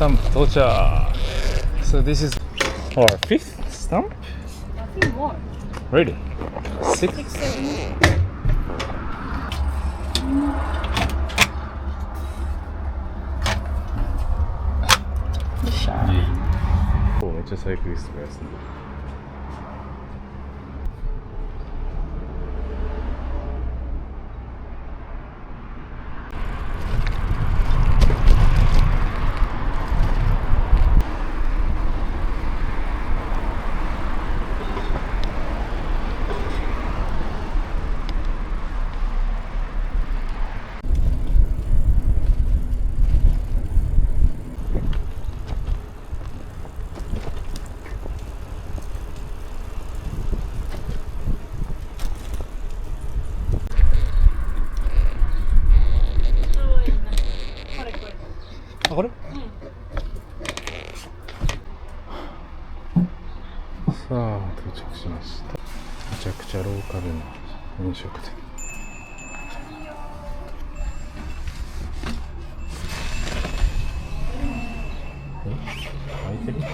stamp 도착. So this is our fifth stamp? I think more. Really? Six? 6, 7. 진짜 사이클리스트였습니다. 아 그래? 사あ到着しました。めちゃくちゃローカルな飲食店。開いてる？めち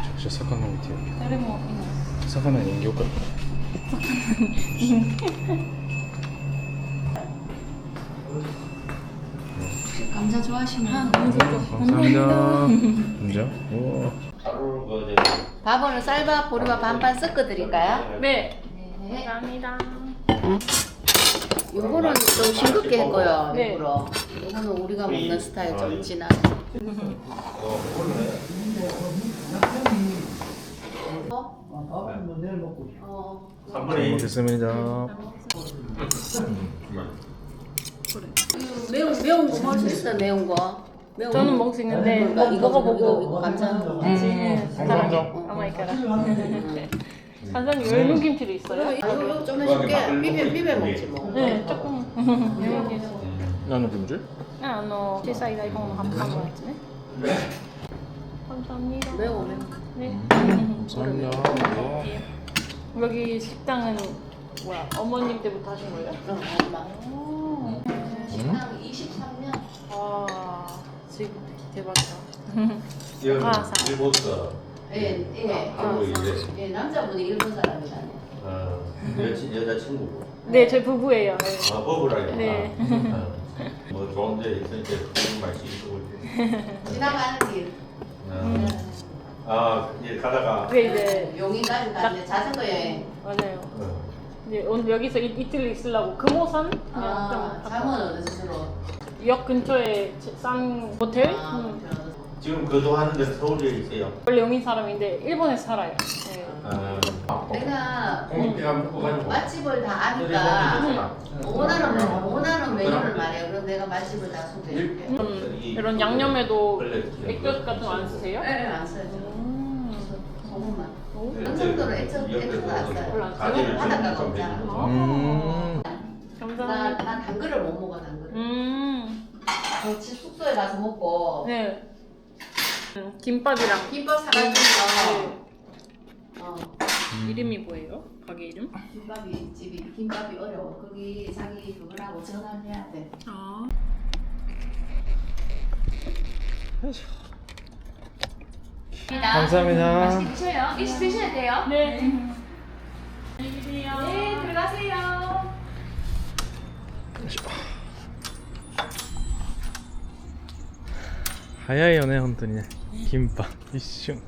ゃくちゃ魚置いてる。誰もいない。魚人形か。 감자 좋아하시나요? 감사합니다. 감자? 우와. 밥은 쌀밥, 보리밥 반반 섞어 드릴까요? 네. 네. 감사합니다. 요거는 좀 싱겁게 했고요. 네. 일부러. 요거는 우리가 먹는 스타일 좀 진한. 잘 먹겠습니다. 매운 거 먹을 수 있어요. 매운 거. 매운 저는 거. 먹을 수 있는데 그러니까 이거 먹어보고 이거 감자. 아마이까라. 간장이 열무김치도 있어요? 이거 좀 해줄게. 비벼 먹지 뭐. 네, 조금. 나는 김치? 아, 제사이 다이봉 한판 거였지. 감사합니다. 매워. 네. 감사합니다. 여기 식당은 뭐야? 어머님 때부터 하신 거예요? 엄마. 식당 23년. 아, 지금 대박이다. 여기 아, 사. 일본서 예, 예. 예, 남자분이 일본 사람이다. 여자친구고. 네, 제 부부예요. 네. 아, 버블아이구나. 네. 뭐 좋은 데 있으니까 좋은 맛이 있고. 지나가는 길. 아, 이제 가다가. 그게 이제 용인까지 가는데 자전거 여행. 맞아요. 어. 이제 오늘 여기서 이틀 있으려고 금호산 아, 그냥 잠은 어디서 주로? 역 근처에 싼 호텔. 아, 지금 거주하는데 서울에 있어요. 원래 용인 사람인데 일본에 살아요. 네. 내가 공기가 묶어가지고. 맛집을 다 아니까 원하는 메뉴를 말해요. 그럼 내가 맛집을 다 소개해줄게. 이런 양념에도 액젓 같은 거 안 쓰세요? 네, 안 써요. 소금만. 어느 정도는 액젓도 안 써요. 가지를 바닷가가 없잖아. 감사합니다. 난 당근을 못 먹어, 당근. 집 숙소에 가서 먹고 네. 김밥이랑 김밥 사가지고 이름이 뭐예요? 가게 이름? 김밥이 어려워. 거기 자기 그거라고 전화를 해야 돼. 아. 감사합니다. 맛있게 드셔요. 일시 드셔야 돼요. 네. 안녕히 계세요. 네, 들어가세요. 早いよね本当にね。キンパ一瞬。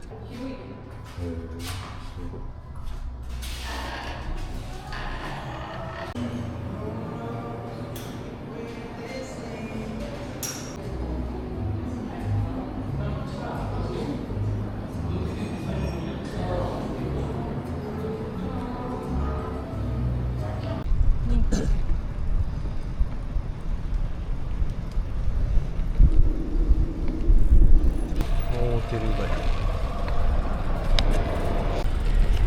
ホテル街。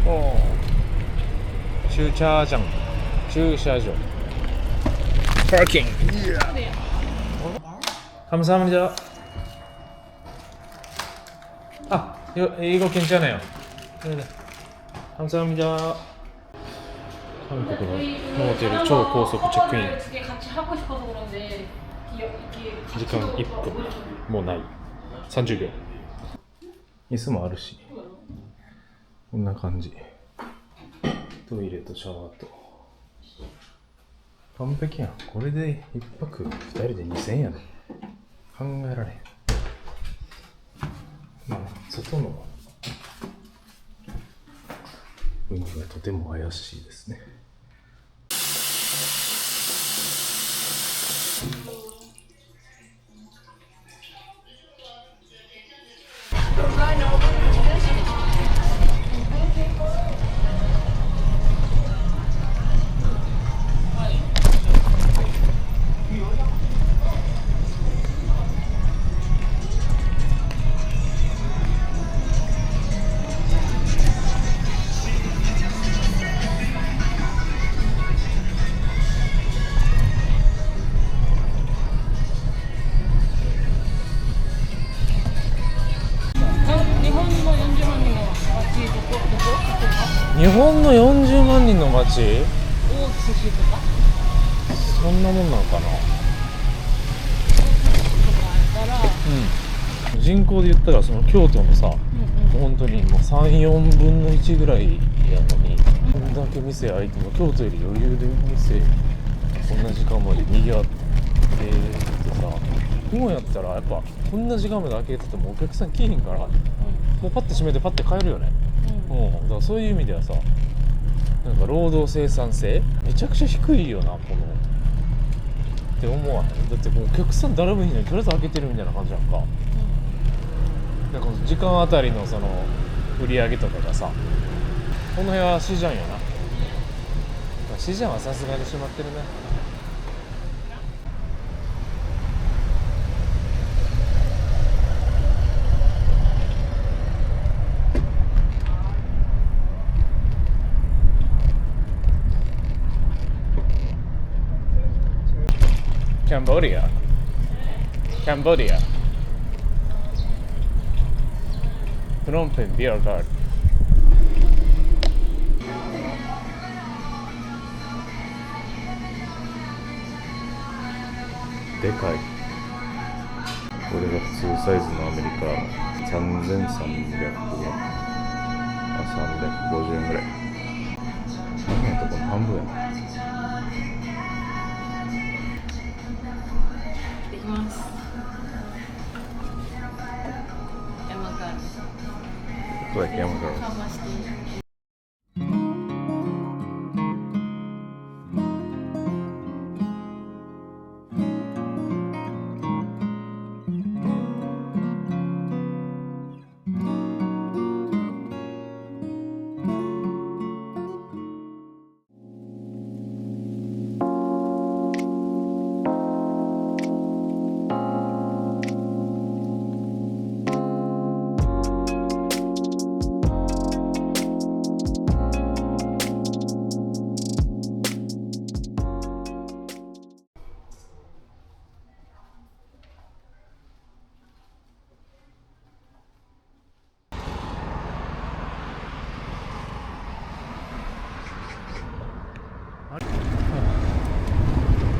おー。駐車場。駐車場。파킹. 감사합니다. 아, 이거 괜찮아요. 네네. 감사합니다. 한국으로 호텔 초고속 체크인. 두개 같이 하고 싶어서 그런데 이게 時間1分もうない30秒。椅子もあるし、こんな感じ。トイレとシャワーと。完璧やん。これで1泊2人で2000円やで。考えられん。まあ、外の海がとても怪しいですね。日本の40万人の街？大津市とかそんなもんなんかな。とかあったら、人口で言ったらその京都のさ、本当にもう3、4分の1ぐらいやのに、こんだけ店開いても京都より余裕で店こんな時間まで賑わっててさ、日本やったらやっぱこんな時間まで開けててもお客さん来へんから、もうパッて閉めてパッて帰るよね。だからそういう意味ではさ、なんか労働生産性めちゃくちゃ低いよな、このって思わへん。だってもうお客さん誰もいないのにとりあえず開けてるみたいな感じなんか、なんか時間あたりのその売り上げとかがさ、この辺はシジャンよな。シジャンはさすがに閉まってるね。Cambodia. Cambodia. Phnom Penh Beer Garden. でかい。これが普通サイズのアメリカ3300円。350円ぐらい。何やったこの半分やな。できます。山から。そうだっけ、山から。かましていい。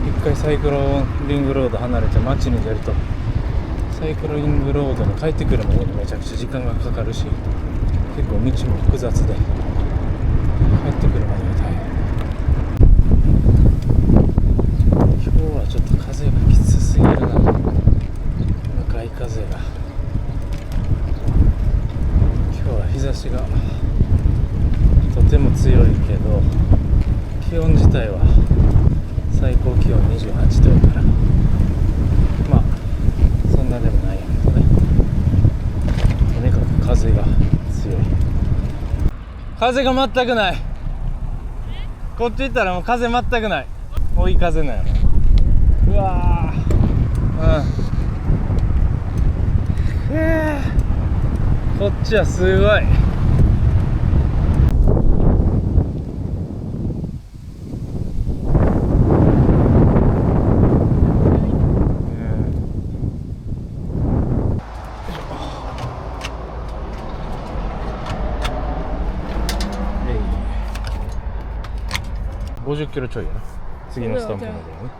一回サイクロリングロード離れて街に出ると、サイクロリングロードに帰ってくるまでにめちゃくちゃ時間がかかるし、結構道も複雑で帰ってくるまでが大変。今日はちょっと風がきつすぎるな、向かい風が。今日は日差しがとても強いけど、気温自体は最高気温28度やから、まあそんなでもないやけどね。とにかく風が強い。風が全くない。こっち行ったらもう風全くない。追い風なんやろ。うわー、こっちはすごい。50キロちょいやな。次のスタンプまではね。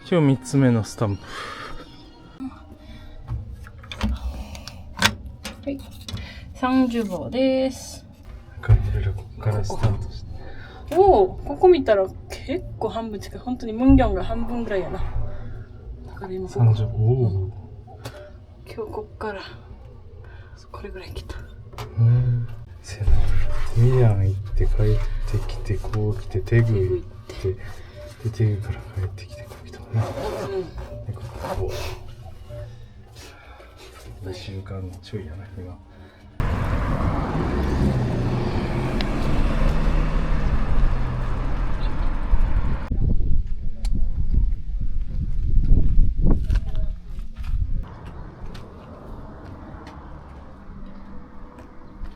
今日3つ目のスタンプ。はい、30号です。ここからスタートして。おお、ここ見たら結構半分近い。本当にムンギョンが半分ぐらいやな。だから今ここ30、おお。今日こっからこれぐらい来た。せやな。ミラン行って帰ってきて、こう来て、テグ行って、で、テグから帰ってきて、こう来たもんね。で、ここ。2週間ちょいやな、今。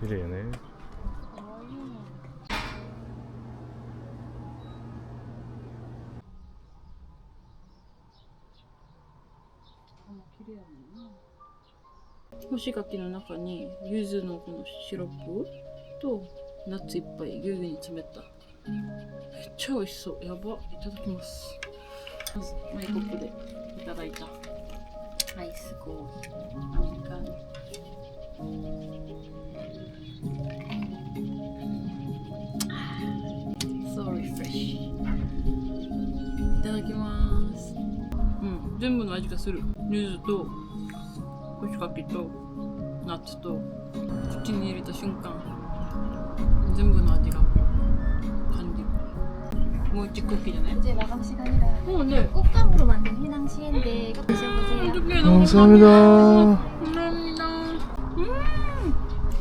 綺麗ね。干し柿の中に柚子のこのシロップとナッツいっぱいぎゅうぎゅうに詰めた。めっちゃ美味しそう。やば。いただきます。まずマイコップでいただいたアイスコーヒーアメリカン。So refresh。いただきます。全部の味がする。柚子と干し柿とナッツと口に入れた瞬間全部の味が感じる。もう一クッキーじゃない？ 이제 마감 시간이라 네. 꽃감으로만 된 해당 시인데 드셔보세요. 어떡해, 너무 감사합니다. 감사합니다.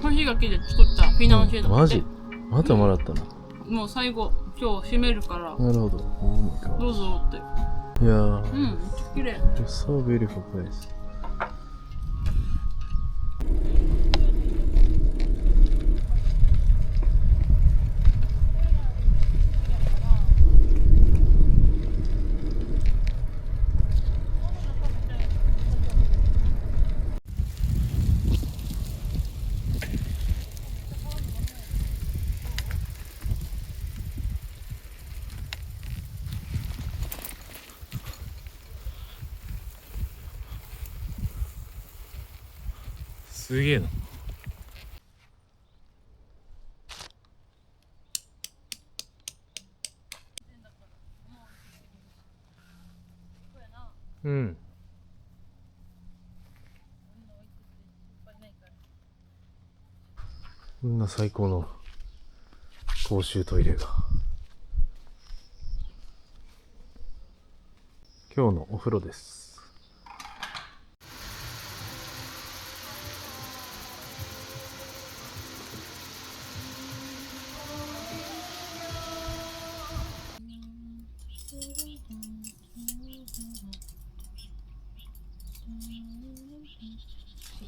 干し柿で作ったフィナンシェだって。マジ？またもらったの？もう最後今日締めるからなるほど。Oh my どうぞって。 god. いやー。めっちゃ綺麗。 So beautiful place. すげえな。うん。こんな最高の公衆トイレが。今日のお風呂です。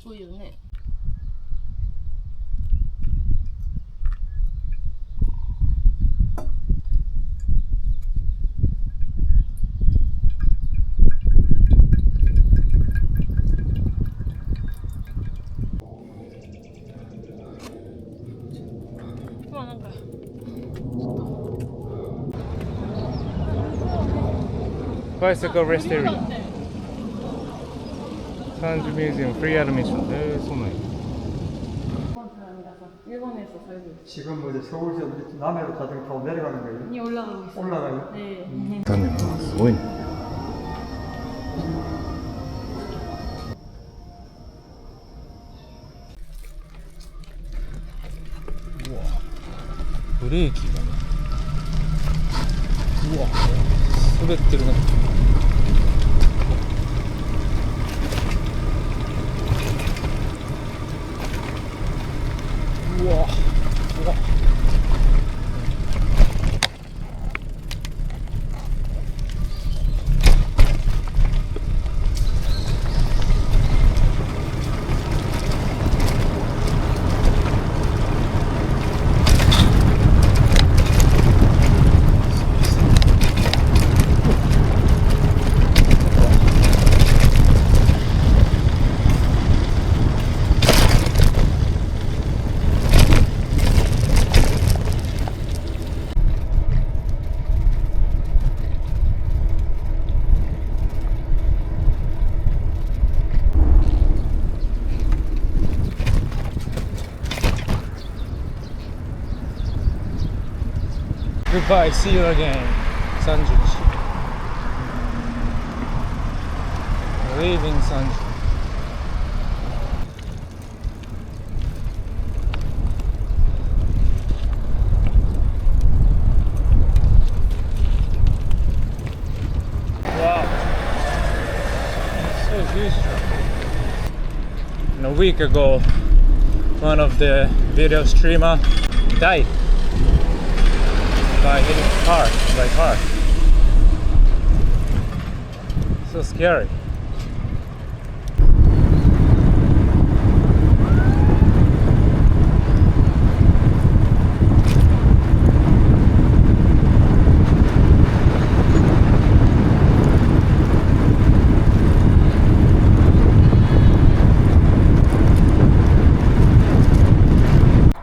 すごいよね。まあなんかBicycle rest area. Sanju Museum free admission.そうなんや。일본에서 살고 지금 뭐 이제 서울에서 남해로 자전거 타고 내려가는 거예요? 있 올라가고 있어요. 올라가요? 네. だね。すごいね。うわ。ブレーキがね。うわ。滑ってるね。うわ。うわ。Goodbye, see you again. 30日 Leaving 30Wow, so beautiful. And a week ago, one of the video streamer died by hitting by car. So scary.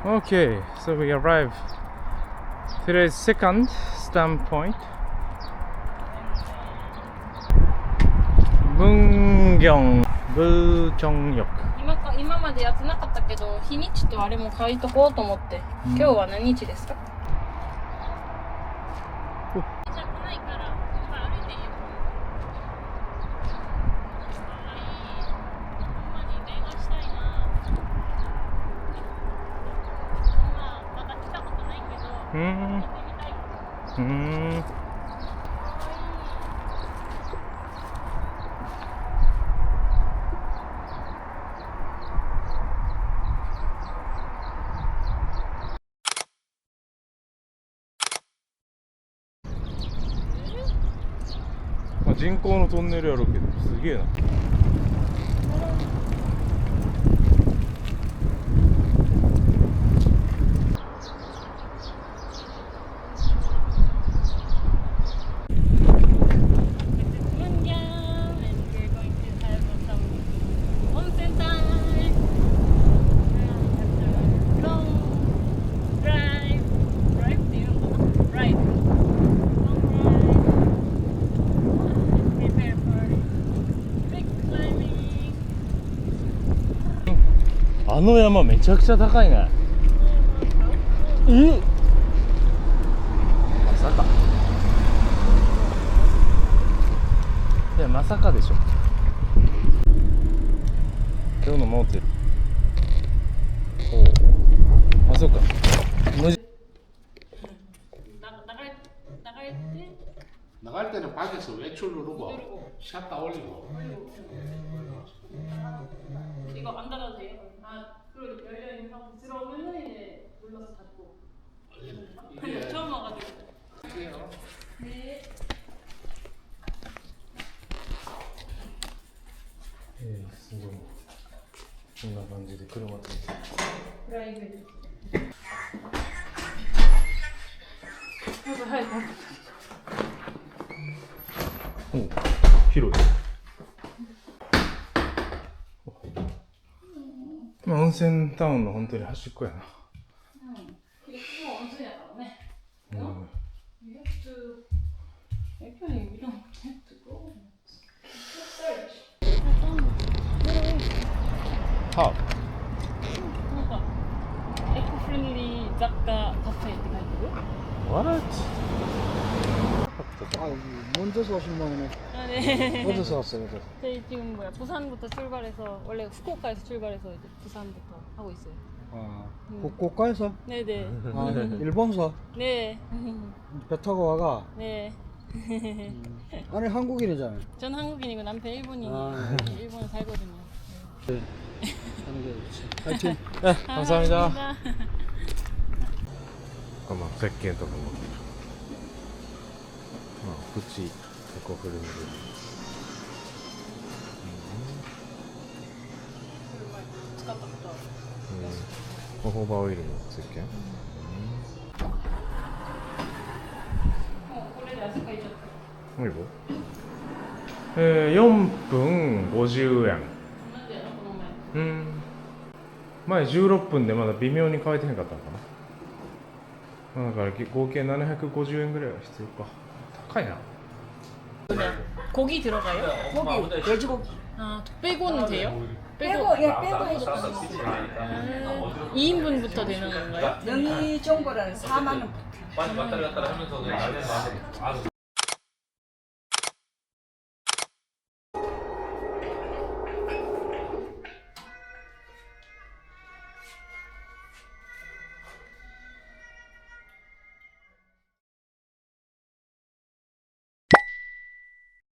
Okay, so we arrived. Today's second standpoint. 부경역. 今までやってなかったけど、日にちとあれも書いとこうと思って。今日は何日ですか？じゃないから、歩いていいよ。ママに電話したいな。まだ来たことないけど、行ってみたい。まあ、人工のトンネルやろうけどすげえな。あの山めちゃくちゃ高いね。まさか。いやまさかでしょ。今日のモーテル。おお。あ、そうか。나갈 때는 밖에서 외출 누르고 샷다 올리고. 이거 안 닫아도 돼요? 아, 그리고 열려있는 상태 들어오면은 이제 눌러서 닫고. 이게 처음 와가지고. 할게요. 네.すごい。こんな感じで車と。 프라이빗.はい。おお、広い。まあ温泉タウンの本当に端っこやな。이게 또 온천이었다네. 음. You have to. Actually, we don't have to go. Search. How? 뭔가 에코프렌들리雑貨 카페って書いてる? What? 아, 먼저서 오신 분이네. 아, 네. 어디서 왔어요? 저희 지금 부산부터 출발해서 원래 후쿠오카에서 출발해서 이제 부산부터 하고 있어요. 아, 고가에서? 네네. 아, 일본서? 네. 배 타고 와가? 네. 아니, 한국인이잖아요. 전 한국인이고 남편 일본인이에요. 아. 일본에 살거든요. 네. 하는 게 좋지. 파이팅! 네, 감사합니다. 감사합니다. まあ石鹸とかも。まあプチエコフレンドリー。使ったことある。ホホバオイルの石鹸。もうこれで汗かいちゃった。もういいぼ4分50円。なんでやなこの前。前16分でまだ微妙に変えてへんかったのかな。だから合計750円ぐらいは必要か。高いな。 고기 들어가요? 고기, 돼지고기. 아, 빼고는 돼요? 빼고, 예, 빼고 해도 되는 2인분부터 되는 건가요? 명의 정보라는 4만 원부터. 많이 왔다 갔다 하면서 그냥 나는 마음에